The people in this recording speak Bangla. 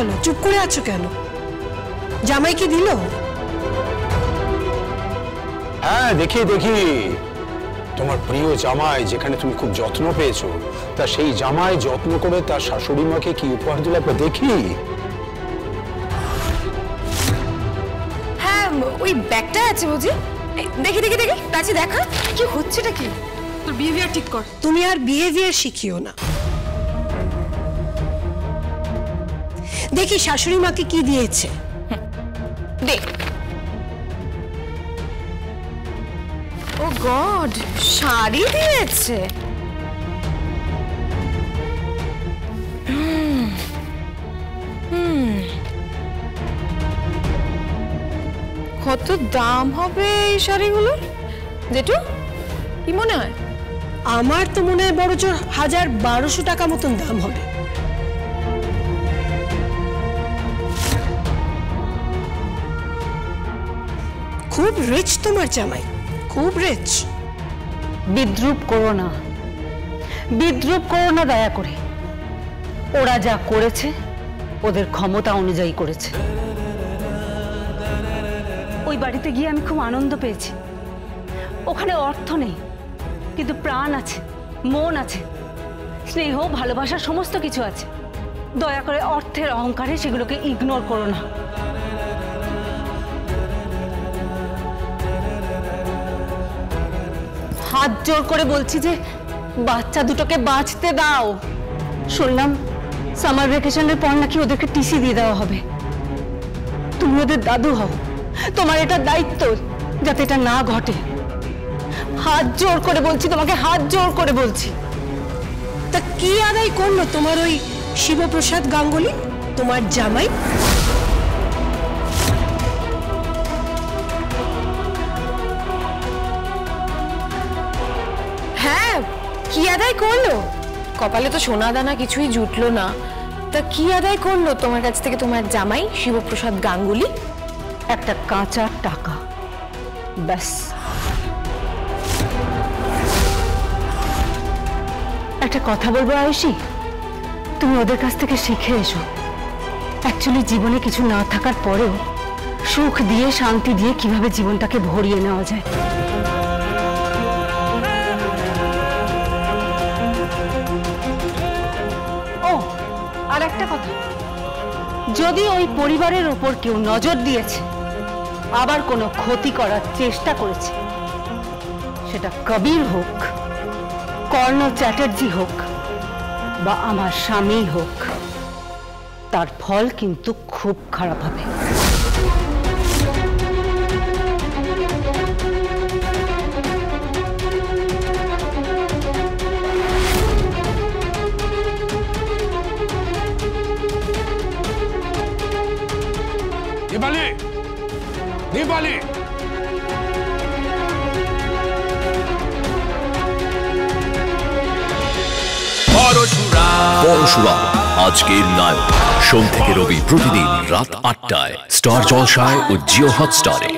হলো? চুপ করে আছো কেন? জামাই কি দিল? হ্যাঁ, দেখি দেখি। তোমার প্রিয় জামাই যেখানে তুমি খুব যত্ন পেয়েছো, তা সেই জামাই যত্ন করে তার শাশুড়ি মাকে কি উপহার দিল একবার দেখি। হ্যাঁ, ওই ব্যাগটা আছে বুঝি। দেখি দেখি দেখি, কাছে দেখা কি হচ্ছেটা কি। তোর বিহেভিয়ার ঠিক কর। তুমি আর বিহেভিয়ার শিখিও না। দেখি শাশুড়ি মাকে কি দিয়েছে। দেখ। ও গড, শাড়ি দিয়েছে। কত দাম হবে এই শাড়িগুলোর জেঠু, কি মনে হয়? আমার তো মনে হয় বড়জোর 1000-1200 টাকা মতন দাম হবে। খুব রিচ তোমার জামাই, খুব রিচ। বিদ্রুপ করো না, বিদ্রুপ করো না দয়া করে। ওরা যা করেছে ওদের ক্ষমতা অনুযায়ী করেছে। ওই বাড়িতে গিয়ে আমি খুব আনন্দ পেয়েছি। ওখানে অর্থ নেই, কিন্তু প্রাণ আছে, মন আছে, স্নেহ, ভালোবাসা, সমস্ত কিছু আছে। দয়া করে অর্থের অহংকারে সেগুলোকে ইগনোর করো না। হাত জোর করে বলছি যে বাচ্চা দুটোকে বাঁচতে দাও। শুনলাম সামার ভ্যাকেশনের পর নাকি ওদেরকে টিসি দিয়ে দেওয়া হবে। তুমি ওদের দাদু হও, তোমার এটা দায়িত্ব যাতে এটা না ঘটে। হাত জোর করে বলছি তোমাকে, হাত জোর করে বলছি। তা কি আদায় করলো তোমার ওই শিবপ্রসাদ গাঙ্গুলি, তোমার জামাই? হ্যাঁ, কি আদায় করলো? কপালে তো সোনা দানা কিছুই জুটলো না। তা কি আদায় করলো তোমার কাছ থেকে তোমার জামাই শিবপ্রসাদ গাঙ্গুলি? একটা কাঁচা টাকা, ব্যাস। একটা কথা বলবো আয়ুষী, তুমি ওদের কাছ থেকে শিখে এসো। অ্যাকচুয়ালি জীবনে কিছু না থাকার পরেও সুখ দিয়ে, শান্তি দিয়ে কিভাবে জীবনটাকে ভরিয়ে নেওয়া যায়। ও আর একটা কথা, যদি ওই পরিবারের ওপর কেউ নজর দিয়েছে, আবার কোনো ক্ষতি করার চেষ্টা করেছে, সেটা কবির হোক, কর্ণ চ্যাটার্জি হোক বা আমার স্বামী হোক, তার ফল কিন্তু খুব খারাপ হবে। দীপালি, দীপালি, পরশুরাম আজকের নায়ক। সোম থেকে রবি প্রতিদিন রাত 8টায় স্টার জলসায় ও জিও হটস্টারে।